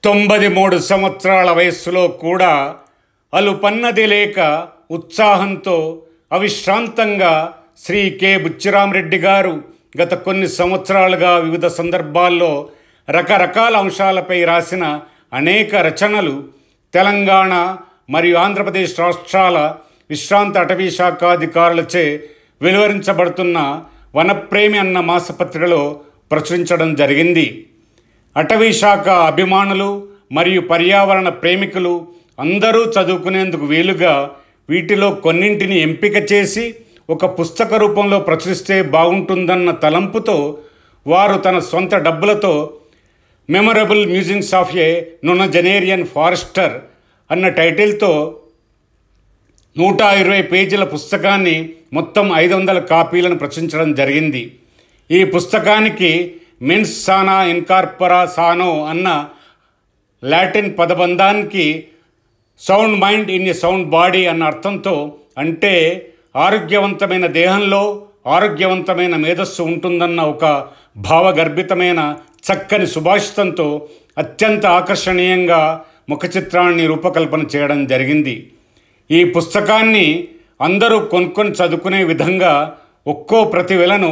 93 సంవత్సరాల వయస్సులో కూడా అలుపన్నది లేక ఉత్సాహంతో అవిశ్రాంతంగా శ్రీ కె బుచ్చిరామరెడ్డి గారు గత కొన్ని సంవత్సరాలుగా వివిధ సందర్భాల్లో రకరకాల అంశాలపై రాసిన అనేక రచనలు తెలంగాణ మరియు ఆంధ్రప్రదేశ్ రాష్ట్రాల విశ్రాంత అటవీ శాఖాధికారులచే వెలువరించబడుతున్న వనప్రేమి అన్న మాసపత్రికలో ప్రచురించడం జరిగింది. అటవీ శాఖ అభిమానులు మరియు పర్యావరణ ప్రేమికులు అందరూ చదువుకునేందుకు వీలుగా వీటిలో కొన్నింటిని ఎంపిక చేసి ఒక పుస్తక రూపంలో ప్రచురిస్తే బాగుంటుందన్న తలంపుతో వారు తన సొంత డబ్బులతో memorable musings of a nonagenarian forester అన్న టైటిల్తో 120 పేజీల పుస్తకాన్ని మొత్తం 500 కాపీలను ప్రచురించడం జరిగింది. ఈ పుస్తకానికి మెన్స్ సానా ఇన్కార్పొరా సానో అన్న లాటిన్ పదబంధానికి sound mind in a sound body అన్న అర్థంతో, అంటే ఆరోగ్యవంతమైన దేహంలో ఆరోగ్యవంతమైన మేధస్సు ఉంటుందన్న ఒక భావగర్భితమైన చక్కని సుభాషితంతో అత్యంత ఆకర్షణీయంగా ముఖ చిత్రాన్ని రూపకల్పన చేయడం జరిగింది. ఈ పుస్తకాన్ని అందరూ కొనుక్కొని చదువుకునే విధంగా ఒక్కో ప్రతి వెలను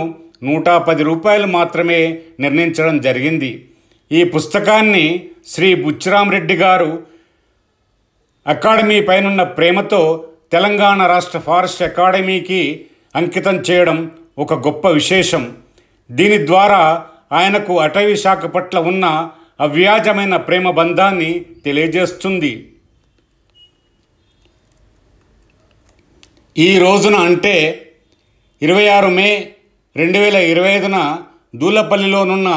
110 రూపాయలు మాత్రమే నిర్ణయించడం జరిగింది. ఈ పుస్తకాన్ని శ్రీ బుచ్చిరామరెడ్డి గారు అకాడమీ పైనున్న ప్రేమతో తెలంగాణ రాష్ట్ర ఫారెస్ట్ అకాడమీకి అంకితం చేయడం ఒక గొప్ప విశేషం. దీని ద్వారా ఆయనకు అటవీ శాఖ పట్ల ఉన్న అవ్యాజమైన ప్రేమ బంధాన్ని తెలియజేస్తుంది. ఈ రోజున అంటే 26 మే 2025న దూలపల్లిలోనున్న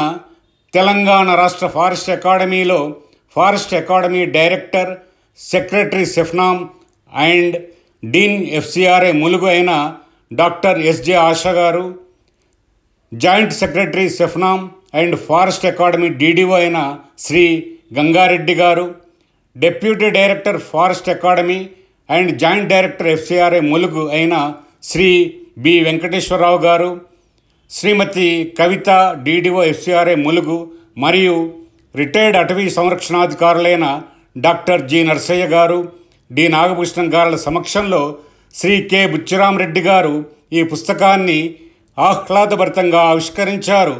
తెలంగాణ రాష్ట్ర ఫారెస్ట్ అకాడమీలో forest academy director, secretary CEFNARM and dean FCRA Mulugu అయిన doctor S J Asha garu, joint secretary CEFNARM and forest academy DDO అయిన Shri Gangareddy garu, deputy director forest academy and joint director FCRA Mulugu అయిన Shri B Venkateswararao garu, Shrimati Kavitha DDO FCRA Mulugu మరియు రిటైర్డ్ అటవీ సంరక్షణాధికారులైన డాక్టర్ జి నరసయ్య గారు, D Nagabhushanam గారుల సమక్షంలో Shri K Buchiramareddy గారు ఈ పుస్తకాన్ని ఆహ్లాదభరితంగా ఆవిష్కరించారు.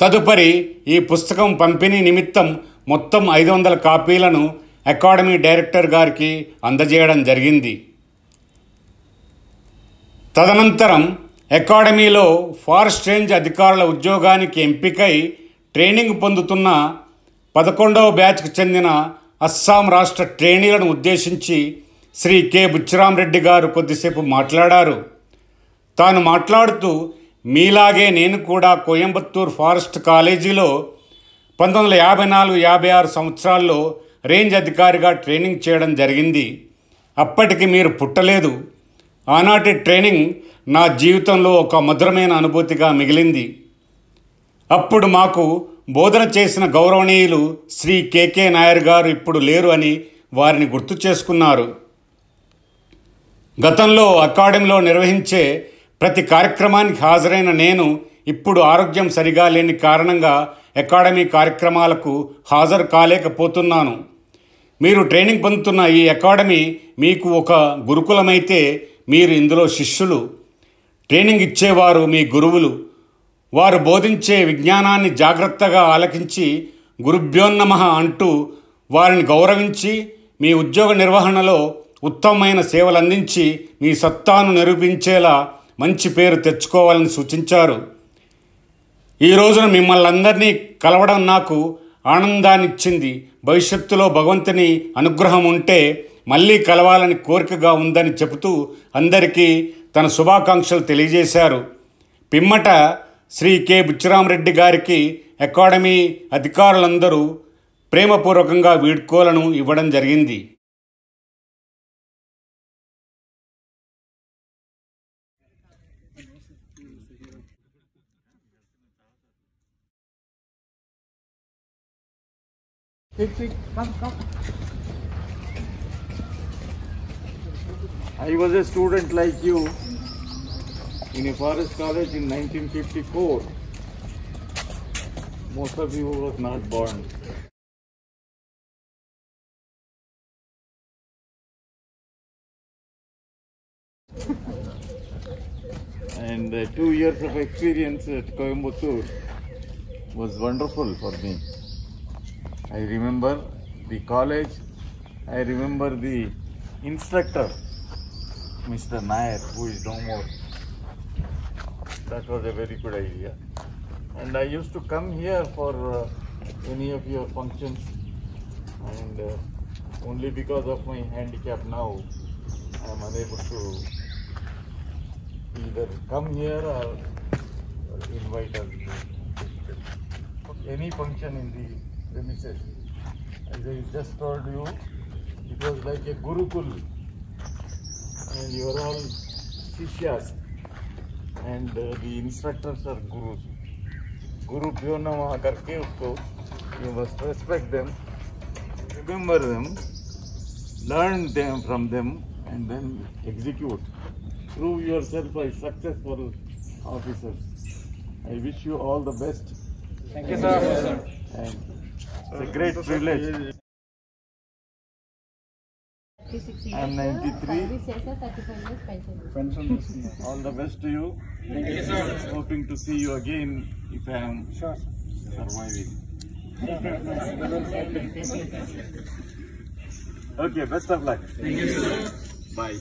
తదుపరి ఈ పుస్తకం పంపిణీ నిమిత్తం మొత్తం 500 కాపీలను అకాడమీ డైరెక్టర్ గారికి అందజేయడం జరిగింది. తదనంతరం అకాడమీలో ఫారెస్ట్ రేంజ్ అధికారుల ఉద్యోగానికి ఎంపికై ట్రైనింగ్ పొందుతున్న 11వ బ్యాచ్కు చెందిన అస్సాం రాష్ట్ర ట్రైనీలను ఉద్దేశించి శ్రీ కె బుచ్చిరామరెడ్డి గారు కొద్దిసేపు మాట్లాడారు. తాను మాట్లాడుతూ, మీలాగే నేను కూడా కోయంబత్తూర్ ఫారెస్ట్ కాలేజీలో 1954-56 సంవత్సరాల్లో రేంజ్ అధికారిగా ట్రైనింగ్ చేయడం జరిగింది. అప్పటికి మీరు పుట్టలేదు. ఆనాటి ట్రైనింగ్ నా జీవితంలో ఒక మధురమైన అనుభూతిగా మిగిలింది. అప్పుడు మాకు బోధన చేసిన గౌరవనీయులు శ్రీ కెకే నాయర్ గారు ఇప్పుడు లేరు అని వారిని గుర్తు చేసుకున్నారు. గతంలో అకాడమీలో నిర్వహించే ప్రతి కార్యక్రమానికి హాజరైన నేను ఇప్పుడు ఆరోగ్యం సరిగా లేని కారణంగా అకాడమీ కార్యక్రమాలకు హాజరు కాలేకపోతున్నాను. మీరు ట్రైనింగ్ పొందుతున్న ఈ అకాడమీ మీకు ఒక గురుకులమైతే మీరు ఇందులో శిష్యులు. ట్రైనింగ్ ఇచ్చేవారు మీ గురువులు. వారు బోధించే విజ్ఞానాన్ని జాగ్రత్తగా ఆలకించి గురుభ్యోన్నమః అంటూ వారిని గౌరవించి మీ ఉద్యోగ నిర్వహణలో ఉత్తమమైన సేవలు అందించి మీ సత్తాను నిరూపించేలా మంచి పేరు తెచ్చుకోవాలని సూచించారు. ఈ రోజున మిమ్మల్ని అందరినీ కలవడం నాకు ఆనందాన్నిచ్చింది. భవిష్యత్తులో భగవంతుని అనుగ్రహం ఉంటే మళ్ళీ కలవాలని కోరికగా ఉందని చెబుతూ అందరికీ తన శుభాకాంక్షలు తెలియజేశారు. పిమ్మట శ్రీ కె బుచ్చిరామరెడ్డి గారికి అకాడమీ అధికారులందరూ ప్రేమపూర్వకంగా వీడ్కోలను ఇవ్వడం జరిగింది. Come. I was a student like you in a forest college in 1954. Most of you were not born. And 2 years of experience at Coimbatore was wonderful for me. I remember the college, I remember the instructor, Mr. Nair, who is no more. That was a very good idea. And I used to come here for any of your functions, and only because of my handicap now, I am unable to either come here or invite us to any function in the premises. As I just told you, it was like a Gurukul, and you are all Sishyas, and the instructors are Gurus. Guru Bhyo Namaha karke usko, you must respect them, remember them, learn them from them, and then execute. Prove yourself as successful officers. I wish you all the best. Thank you, sir. And it's a great privilege. I am 93. All the best to you. Thank you, sir. Hoping to see you again if I am surviving. Okay, best of luck. Thank you, sir. Bye.